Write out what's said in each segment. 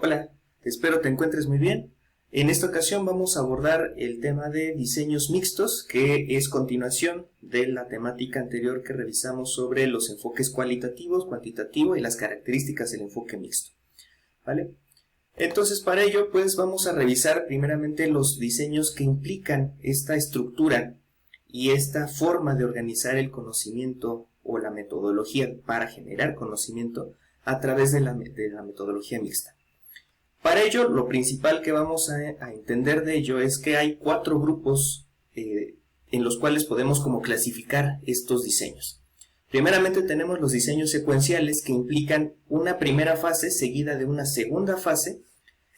Hola, espero te encuentres muy bien. En esta ocasión vamos a abordar el tema de diseños mixtos, que es continuación de la temática anterior que revisamos sobre los enfoques cualitativos, cuantitativo y las características del enfoque mixto. ¿Vale? Entonces, para ello, pues vamos a revisar primeramente los diseños que implican esta estructura y esta forma de organizar el conocimiento o la metodología para generar conocimiento a través de la metodología mixta. Para ello, lo principal que vamos a entender de ello es que hay 4 grupos en los cuales podemos como clasificar estos diseños. Primeramente tenemos los diseños secuenciales, que implican una primera fase seguida de una segunda fase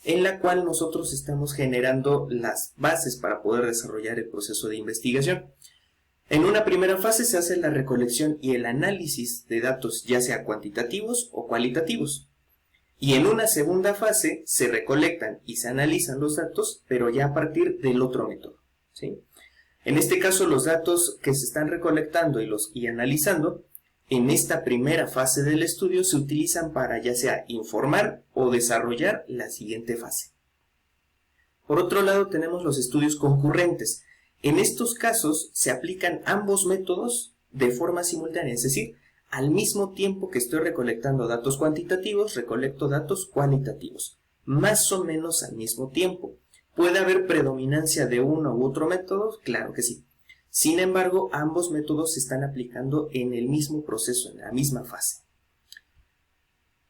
en la cual nosotros estamos generando las bases para poder desarrollar el proceso de investigación. En una primera fase se hace la recolección y el análisis de datos, ya sea cuantitativos o cualitativos. Y en una segunda fase se recolectan y se analizan los datos, pero ya a partir del otro método, ¿sí? En este caso, los datos que se están recolectando y analizando en esta primera fase del estudio se utilizan para ya sea informar o desarrollar la siguiente fase. Por otro lado, tenemos los estudios concurrentes. En estos casos se aplican ambos métodos de forma simultánea, es decir, al mismo tiempo que estoy recolectando datos cuantitativos, recolecto datos cualitativos, más o menos al mismo tiempo. ¿Puede haber predominancia de uno u otro método? Claro que sí. Sin embargo, ambos métodos se están aplicando en el mismo proceso, en la misma fase.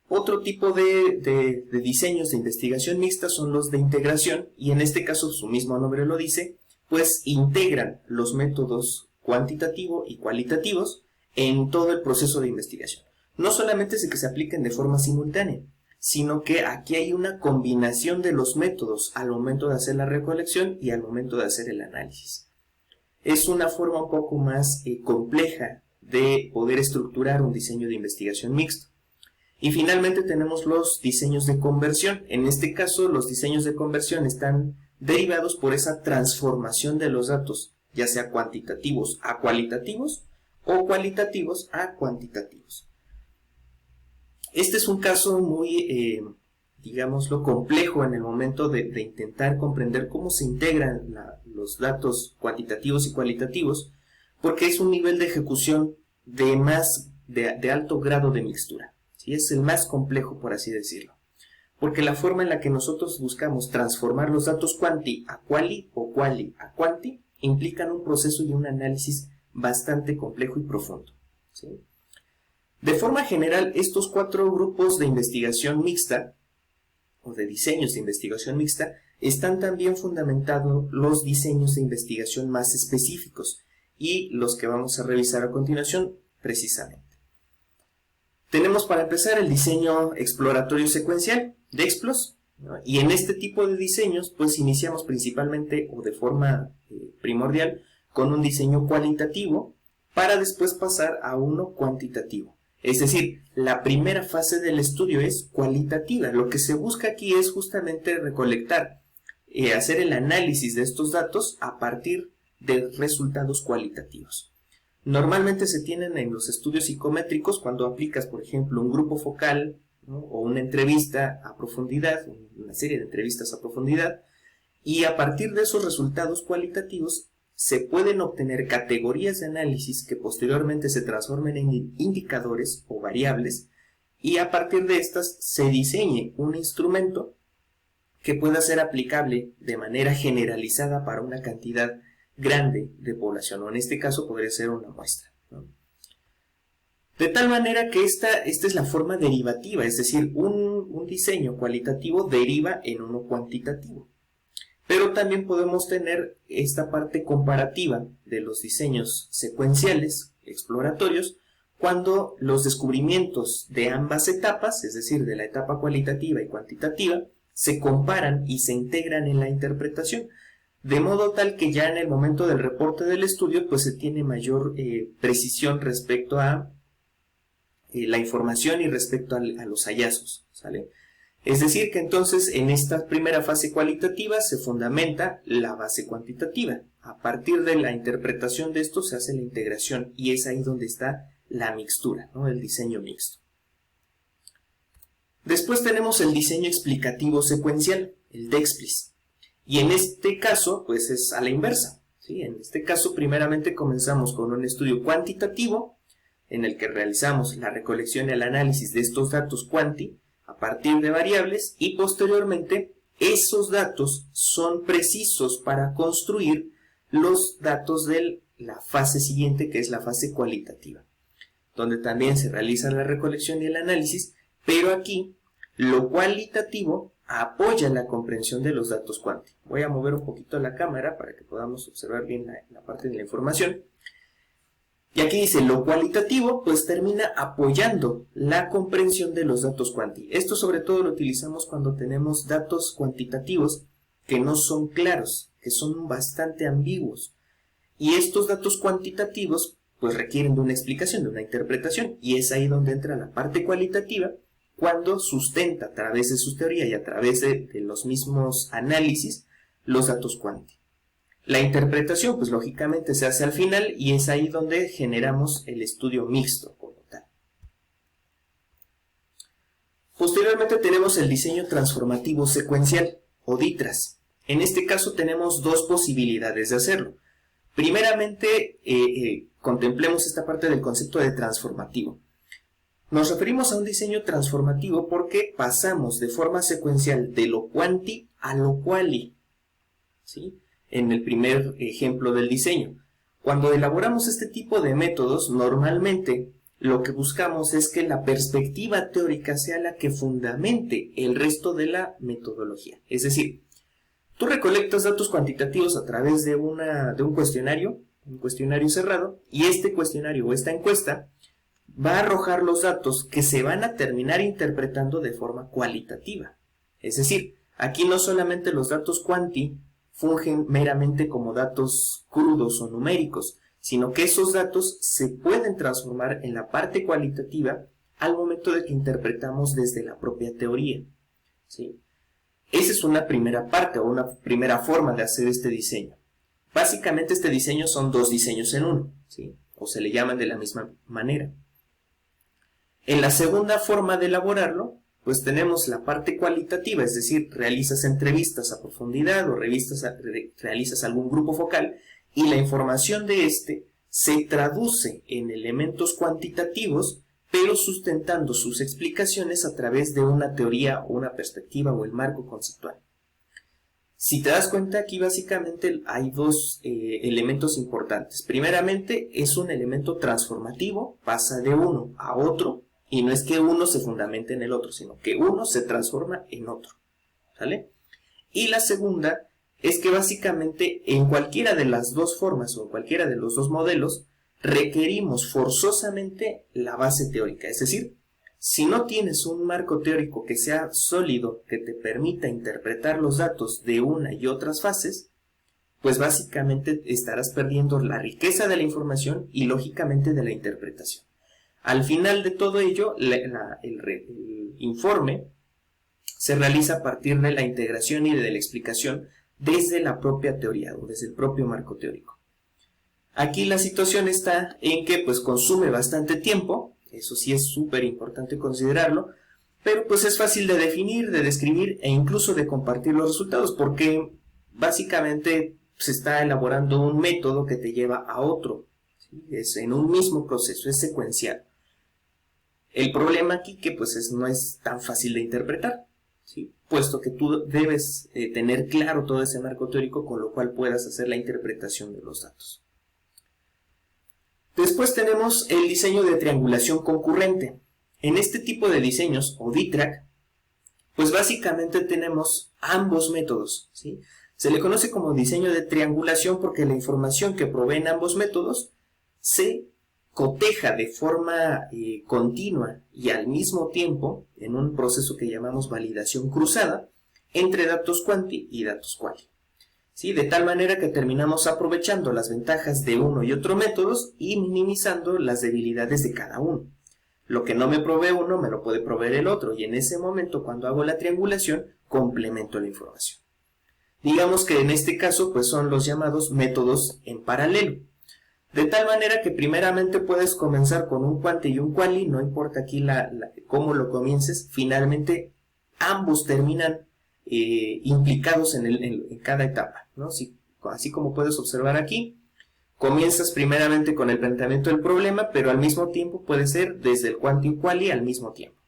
Otro tipo de diseños de investigación mixta son los de integración, y en este caso su mismo nombre lo dice, pues integran los métodos cuantitativo y cualitativos en todo el proceso de investigación. No solamente es que se apliquen de forma simultánea, sino que aquí hay una combinación de los métodos al momento de hacer la recolección y al momento de hacer el análisis. Es una forma un poco más compleja de poder estructurar un diseño de investigación mixto. Y finalmente tenemos los diseños de conversión. En este caso, los diseños de conversión están derivados por esa transformación de los datos, ya sea cuantitativos a cualitativos o cualitativos a cuantitativos. Este es un caso muy, digámoslo, complejo en el momento de intentar comprender cómo se integran los datos cuantitativos y cualitativos, porque es un nivel de ejecución de alto grado de mixtura, ¿sí? Es el más complejo, por así decirlo, porque la forma en la que nosotros buscamos transformar los datos cuanti a quali o quali a quanti implican un proceso y un análisis bastante complejo y profundo, ¿sí? De forma general, estos 4 grupos de investigación mixta o de diseños de investigación mixta están también fundamentados los diseños de investigación más específicos y los que vamos a revisar a continuación precisamente. Tenemos para empezar el diseño exploratorio secuencial, DEXPLOS, ¿no? Y en este tipo de diseños pues iniciamos principalmente o de forma primordial con un diseño cualitativo para después pasar a uno cuantitativo. Es decir, la primera fase del estudio es cualitativa. Lo que se busca aquí es justamente recolectar, hacer el análisis de estos datos a partir de resultados cualitativos. Normalmente se tienen en los estudios psicométricos cuando aplicas, por ejemplo, un grupo focal, ¿no? O una entrevista a profundidad, una serie de entrevistas a profundidad, y a partir de esos resultados cualitativos se pueden obtener categorías de análisis que posteriormente se transformen en indicadores o variables, y a partir de estas se diseñe un instrumento que pueda ser aplicable de manera generalizada para una cantidad grande de población, o en este caso podría ser una muestra, ¿no? De tal manera que esta es la forma derivativa, es decir, un diseño cualitativo deriva en uno cuantitativo. Pero también podemos tener esta parte comparativa de los diseños secuenciales, exploratorios, cuando los descubrimientos de ambas etapas, es decir, de la etapa cualitativa y cuantitativa, se comparan y se integran en la interpretación, de modo tal que ya en el momento del reporte del estudio pues se tiene mayor precisión respecto a la información y respecto a los hallazgos, ¿sale? Es decir, que entonces en esta primera fase cualitativa se fundamenta la base cuantitativa. A partir de la interpretación de esto se hace la integración y es ahí donde está la mixtura, ¿no? El diseño mixto. Después Después tenemos el diseño explicativo secuencial, el DEXPLIS. Y en este caso, pues es a la inversa, ¿sí? En este caso, primeramente comenzamos con un estudio cuantitativo, en el que realizamos la recolección y el análisis de estos datos cuanti a partir de variables, y posteriormente esos datos son precisos para construir los datos de la fase siguiente, que es la fase cualitativa, donde también se realiza la recolección y el análisis, pero aquí lo cualitativo apoya la comprensión de los datos cuanti. Voy a mover un poquito la cámara para que podamos observar bien la parte de la información. Y aquí dice, lo cualitativo pues termina apoyando la comprensión de los datos cuanti. Esto sobre todo lo utilizamos cuando tenemos datos cuantitativos que no son claros, que son bastante ambiguos. Y estos datos cuantitativos pues requieren de una explicación, de una interpretación, y es ahí donde entra la parte cualitativa, cuando sustenta a través de su teoría y a través de los mismos análisis los datos cuanti. La interpretación, pues lógicamente se hace al final, y es ahí donde generamos el estudio mixto como tal. Posteriormente tenemos el diseño transformativo secuencial, o DITRAS. En este caso tenemos dos posibilidades de hacerlo. Primeramente, contemplemos esta parte del concepto de transformativo. Nos referimos a un diseño transformativo porque pasamos de forma secuencial de lo cuanti a lo quali, ¿sí? En el primer ejemplo del diseño. Cuando elaboramos este tipo de métodos, normalmente lo que buscamos es que la perspectiva teórica sea la que fundamente el resto de la metodología. Es decir, tú recolectas datos cuantitativos a través de un cuestionario cerrado, y este cuestionario o esta encuesta va a arrojar los datos que se van a terminar interpretando de forma cualitativa. Es decir, aquí no solamente los datos cuanti fungen meramente como datos crudos o numéricos, sino que esos datos se pueden transformar en la parte cualitativa al momento de que interpretamos desde la propia teoría, ¿sí? Esa es una primera parte o una primera forma de hacer este diseño. Básicamente este diseño son dos diseños en uno, ¿sí? O se le llaman de la misma manera. En la segunda forma de elaborarlo, pues tenemos la parte cualitativa, es decir, realizas entrevistas a profundidad o realizas algún grupo focal, y la información de este se traduce en elementos cuantitativos, pero sustentando sus explicaciones a través de una teoría o una perspectiva o el marco conceptual. Si te das cuenta, aquí básicamente hay dos elementos importantes. Primeramente, es un elemento transformativo, pasa de uno a otro, y no es que uno se fundamente en el otro, sino que uno se transforma en otro, ¿sale? Y la segunda es que básicamente en cualquiera de las dos formas o en cualquiera de los dos modelos requerimos forzosamente la base teórica. Es decir, si no tienes un marco teórico que sea sólido, que te permita interpretar los datos de una y otras fases, pues básicamente estarás perdiendo la riqueza de la información y lógicamente de la interpretación. Al final de todo ello, el informe se realiza a partir de la integración y de la explicación desde la propia teoría o desde el propio marco teórico. Aquí la situación está en que pues consume bastante tiempo, eso sí es súper importante considerarlo, pero pues es fácil de definir, de describir e incluso de compartir los resultados, porque básicamente se está elaborando un método que te lleva a otro, ¿sí? Es en un mismo proceso, es secuencial. El problema aquí que pues no es tan fácil de interpretar, ¿sí? Puesto que tú debes tener claro todo ese marco teórico con lo cual puedas hacer la interpretación de los datos. Después tenemos el diseño de triangulación concurrente. En este tipo de diseños, o DITRAC, pues básicamente tenemos ambos métodos, ¿sí? Se le conoce como diseño de triangulación porque la información que proveen ambos métodos se coteja de forma continua y al mismo tiempo en un proceso que llamamos validación cruzada entre datos cuanti y datos quali, ¿sí? De tal manera que terminamos aprovechando las ventajas de uno y otro métodos y minimizando las debilidades de cada uno. Lo que no me provee uno me lo puede proveer el otro, y en ese momento, cuando hago la triangulación, complemento la información. Digamos que en este caso pues son los llamados métodos en paralelo. De tal manera que primeramente puedes comenzar con un cuanti y un quali, no importa aquí cómo lo comiences, finalmente ambos terminan implicados en cada etapa, ¿no? Así como puedes observar aquí, comienzas primeramente con el planteamiento del problema, pero al mismo tiempo puede ser desde el quanti y quali al mismo tiempo.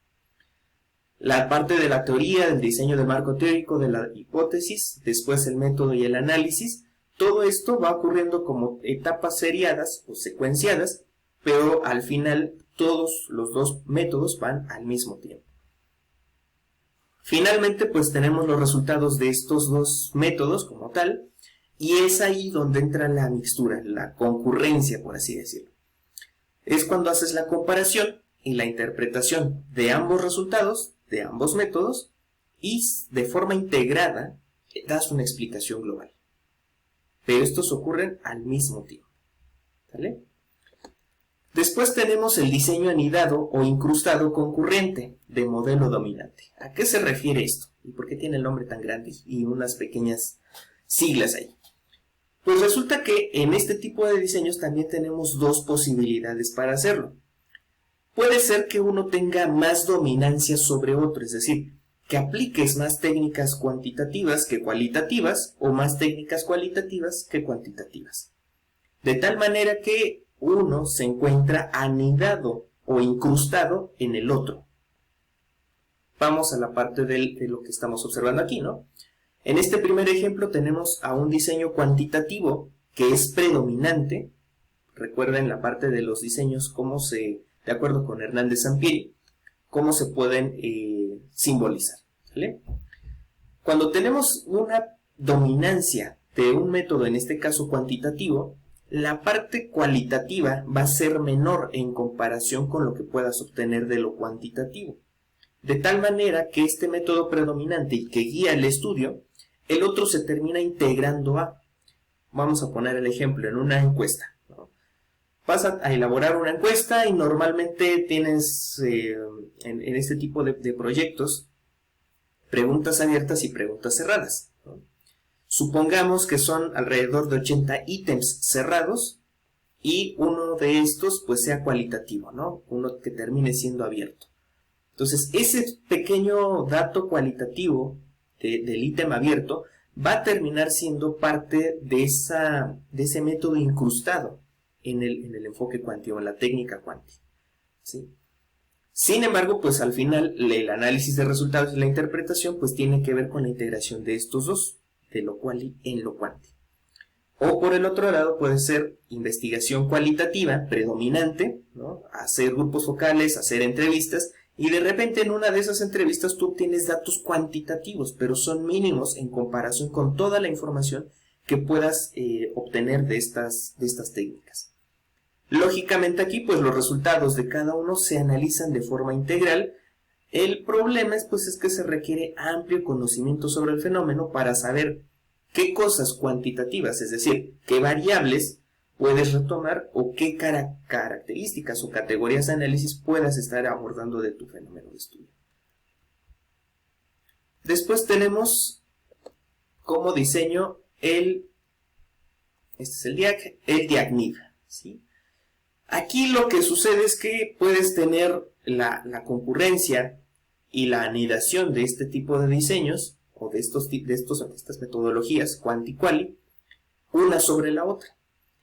La parte de la teoría, del diseño del marco teórico, de la hipótesis, después el método y el análisis, todo esto va ocurriendo como etapas seriadas o secuenciadas, pero al final todos los dos métodos van al mismo tiempo. Finalmente, pues tenemos los resultados de estos dos métodos como tal, y es ahí donde entra la mixtura, la concurrencia, por así decirlo. Es cuando haces la comparación y la interpretación de ambos resultados, de ambos métodos, y de forma integrada das una explicación global. Pero estos ocurren al mismo tiempo. ¿Vale? Después tenemos el diseño anidado o incrustado concurrente de modelo dominante. ¿A qué se refiere esto? ¿Y por qué tiene el nombre tan grande y unas pequeñas siglas ahí? Pues resulta que en este tipo de diseños también tenemos dos posibilidades para hacerlo. Puede ser que uno tenga más dominancia sobre otro, es decir, que apliques más técnicas cuantitativas que cualitativas o más técnicas cualitativas que cuantitativas. De tal manera que uno se encuentra anidado o incrustado en el otro. Vamos a la parte de lo que estamos observando aquí, ¿no? En este primer ejemplo tenemos a un diseño cuantitativo que es predominante. Recuerden la parte de los diseños, de acuerdo con Hernández Sampieri, cómo se pueden simbolizar. ¿Vale? Cuando tenemos una dominancia de un método, en este caso cuantitativo, la parte cualitativa va a ser menor en comparación con lo que puedas obtener de lo cuantitativo. De tal manera que este método predominante y que guía el estudio, el otro se termina integrando a. Vamos a poner el ejemplo en una encuesta, ¿no? Vas a elaborar una encuesta y normalmente tienes en este tipo de proyectos preguntas abiertas y preguntas cerradas, ¿no? Supongamos que son alrededor de 80 ítems cerrados y uno de estos pues sea cualitativo, ¿no? Uno que termine siendo abierto. Entonces, ese pequeño dato cualitativo del ítem abierto va a terminar siendo parte de ese método incrustado en el enfoque cuántico, en la técnica cuántica, ¿sí? Sin embargo, pues al final el análisis de resultados y la interpretación pues tiene que ver con la integración de estos dos, de lo quali en lo cuanti. O por el otro lado puede ser investigación cualitativa predominante, ¿no? Hacer grupos focales, hacer entrevistas, y de repente en una de esas entrevistas tú obtienes datos cuantitativos, pero son mínimos en comparación con toda la información que puedas obtener de estas técnicas. Lógicamente aquí pues los resultados de cada uno se analizan de forma integral. El problema es que se requiere amplio conocimiento sobre el fenómeno para saber qué cosas cuantitativas, es decir, qué variables puedes retomar o qué características o categorías de análisis puedas estar abordando de tu fenómeno de estudio. Después tenemos como diseño el DIAC-NIV, ¿sí? Aquí lo que sucede es que puedes tener la concurrencia y la anidación de este tipo de diseños o de estas metodologías quanti-quali una sobre la otra,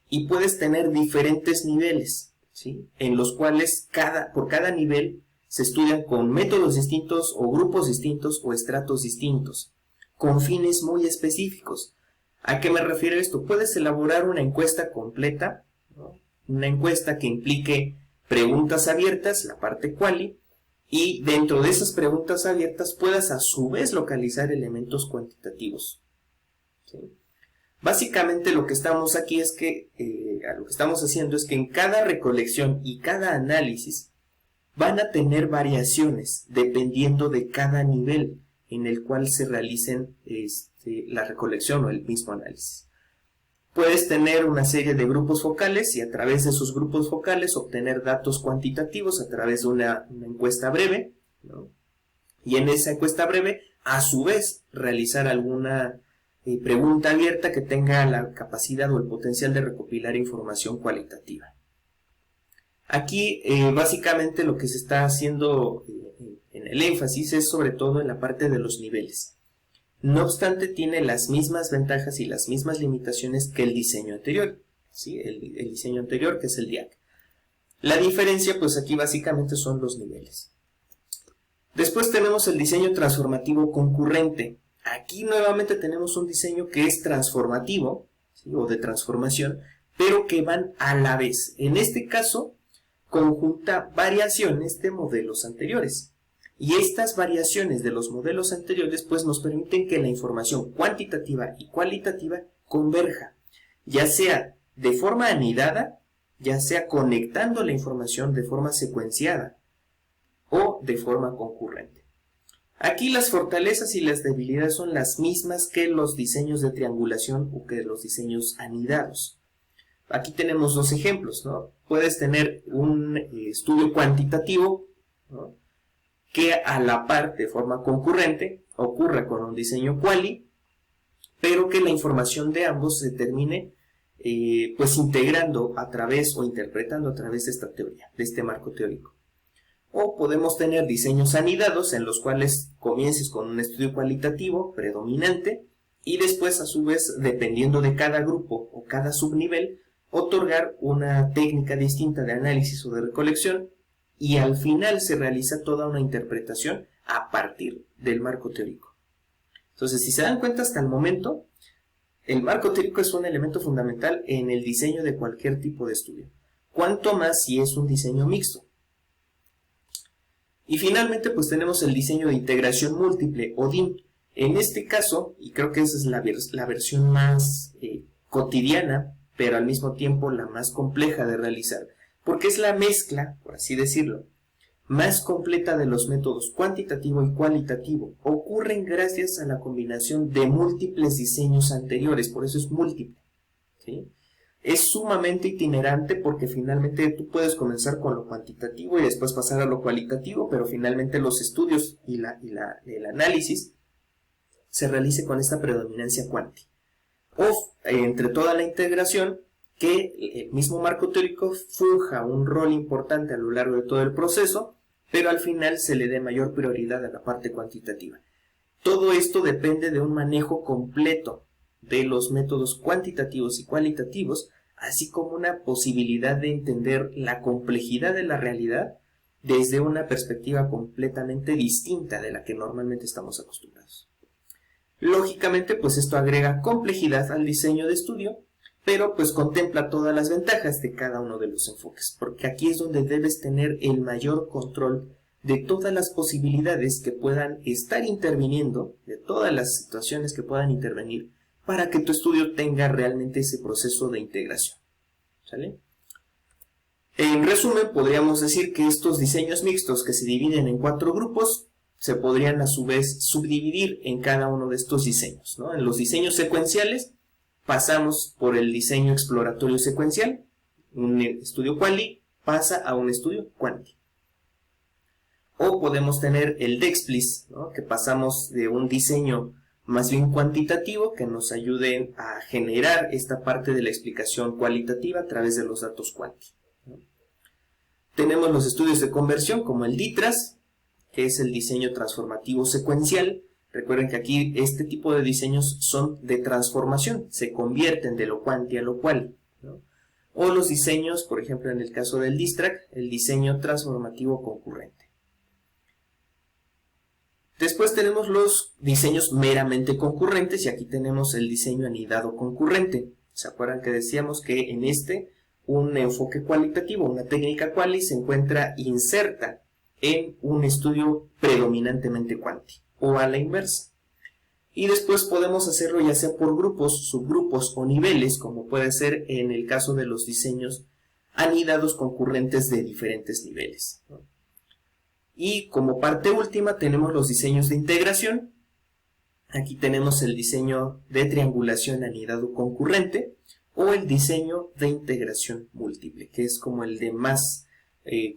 y puedes tener diferentes niveles, ¿sí? En los cuales por cada nivel se estudian con métodos distintos o grupos distintos o estratos distintos con fines muy específicos. ¿A qué me refiero esto? Puedes elaborar una encuesta completa, ¿no? Una encuesta que implique preguntas abiertas, la parte quali, y dentro de esas preguntas abiertas puedas a su vez localizar elementos cuantitativos, ¿sí? Básicamente lo que estamos aquí es que, lo que estamos haciendo es que en cada recolección y cada análisis van a tener variaciones dependiendo de cada nivel en el cual se realicen la recolección o el mismo análisis. Puedes tener una serie de grupos focales y a través de esos grupos focales obtener datos cuantitativos a través de una encuesta breve, ¿no? Y en esa encuesta breve, a su vez, realizar alguna pregunta abierta que tenga la capacidad o el potencial de recopilar información cualitativa. Aquí, básicamente, lo que se está haciendo en el énfasis es sobre todo en la parte de los niveles. No obstante, tiene las mismas ventajas y las mismas limitaciones que el diseño anterior, ¿sí? El diseño anterior, que es el DIAC. La diferencia, pues aquí básicamente son los niveles. Después tenemos el diseño transformativo concurrente. Aquí nuevamente tenemos un diseño que es transformativo, ¿sí? O de transformación, pero que van a la vez. En este caso, conjunta variaciones de modelos anteriores. Y estas variaciones de los modelos anteriores pues nos permiten que la información cuantitativa y cualitativa converja, ya sea de forma anidada, ya sea conectando la información de forma secuenciada o de forma concurrente. Aquí las fortalezas y las debilidades son las mismas que los diseños de triangulación o que los diseños anidados. Aquí tenemos dos ejemplos, ¿no? Puedes tener un estudio cuantitativo, ¿no?, que a la par, de forma concurrente, ocurra con un diseño quali, pero que la información de ambos se termine pues integrando a través o interpretando a través de esta teoría, de este marco teórico. O podemos tener diseños anidados en los cuales comiences con un estudio cualitativo predominante y después a su vez, dependiendo de cada grupo o cada subnivel, otorgar una técnica distinta de análisis o de recolección y al final se realiza toda una interpretación a partir del marco teórico. Entonces, si se dan cuenta hasta el momento, el marco teórico es un elemento fundamental en el diseño de cualquier tipo de estudio. Cuanto más si es un diseño mixto. Y finalmente, pues tenemos el diseño de integración múltiple o DIM. En este caso, y creo que esa es la versión más cotidiana, pero al mismo tiempo la más compleja de realizar, porque es la mezcla, por así decirlo, más completa de los métodos cuantitativo y cualitativo. Ocurren gracias a la combinación de múltiples diseños anteriores, por eso es múltiple, ¿sí? Es sumamente itinerante porque finalmente tú puedes comenzar con lo cuantitativo y después pasar a lo cualitativo, pero finalmente los estudios y el análisis se realice con esta predominancia cuanti. O entre toda la integración, que el mismo marco teórico funja un rol importante a lo largo de todo el proceso, pero al final se le dé mayor prioridad a la parte cuantitativa. Todo esto depende de un manejo completo de los métodos cuantitativos y cualitativos, así como una posibilidad de entender la complejidad de la realidad desde una perspectiva completamente distinta de la que normalmente estamos acostumbrados. Lógicamente, pues esto agrega complejidad al diseño de estudio, pero pues contempla todas las ventajas de cada uno de los enfoques, porque aquí es donde debes tener el mayor control de todas las posibilidades que puedan estar interviniendo, de todas las situaciones que puedan intervenir, para que tu estudio tenga realmente ese proceso de integración. ¿Sale? En resumen, podríamos decir que estos diseños mixtos que se dividen en 4 grupos, se podrían a su vez subdividir en cada uno de estos diseños, ¿no? En los diseños secuenciales, pasamos por el diseño exploratorio secuencial, un estudio quali pasa a un estudio quanti. O podemos tener el DEXPLIS, ¿no?, que pasamos de un diseño más bien cuantitativo que nos ayude a generar esta parte de la explicación cualitativa a través de los datos quanti, ¿no? Tenemos los estudios de conversión como el DITRAS, que es el diseño transformativo secuencial. Recuerden que aquí este tipo de diseños son de transformación, se convierten de lo quanti a lo quali, ¿no? O los diseños, por ejemplo en el caso del DISTRAC, el diseño transformativo concurrente. Después tenemos los diseños meramente concurrentes y aquí tenemos el diseño anidado concurrente. ¿Se acuerdan que decíamos que en un enfoque cualitativo, una técnica quali se encuentra inserta en un estudio predominantemente quanti o a la inversa? Y después podemos hacerlo ya sea por grupos, subgrupos o niveles, como puede ser en el caso de los diseños anidados concurrentes de diferentes niveles, ¿no? Y como parte última tenemos los diseños de integración. Aquí tenemos el diseño de triangulación anidado concurrente o el diseño de integración múltiple, que es como el de más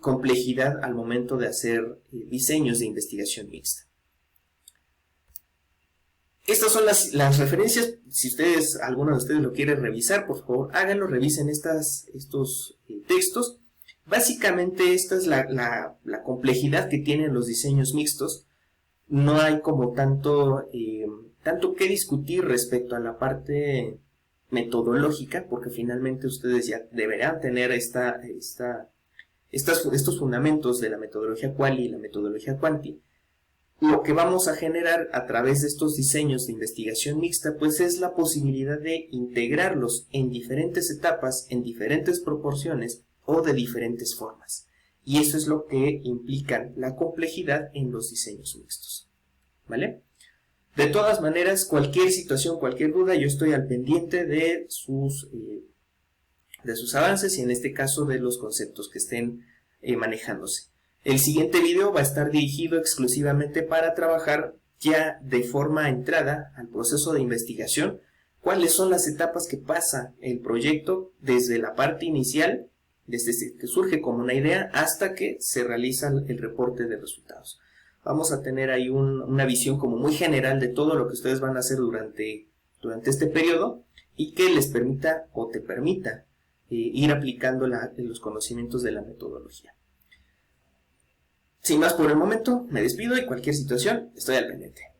complejidad al momento de hacer diseños de investigación mixta. Estas son las referencias. Si alguno de ustedes lo quiere revisar, por favor háganlo, revisen estos textos. Básicamente esta es la complejidad que tienen los diseños mixtos. No hay como tanto que discutir respecto a la parte metodológica, porque finalmente ustedes ya deberán tener estos fundamentos de la metodología Quali y la metodología Quanti. Lo que vamos a generar a través de estos diseños de investigación mixta, pues es la posibilidad de integrarlos en diferentes etapas, en diferentes proporciones o de diferentes formas. Y eso es lo que implica la complejidad en los diseños mixtos. ¿Vale? De todas maneras, cualquier situación, cualquier duda, yo estoy al pendiente de sus avances y en este caso de los conceptos que estén manejándose. El siguiente video va a estar dirigido exclusivamente para trabajar ya de forma entrada al proceso de investigación, cuáles son las etapas que pasa el proyecto desde la parte inicial, desde que surge como una idea hasta que se realiza el reporte de resultados. Vamos a tener ahí una visión como muy general de todo lo que ustedes van a hacer durante este periodo y que les permita o te permita ir aplicando los conocimientos de la metodología. Sin más por el momento, me despido y cualquier situación estoy al pendiente.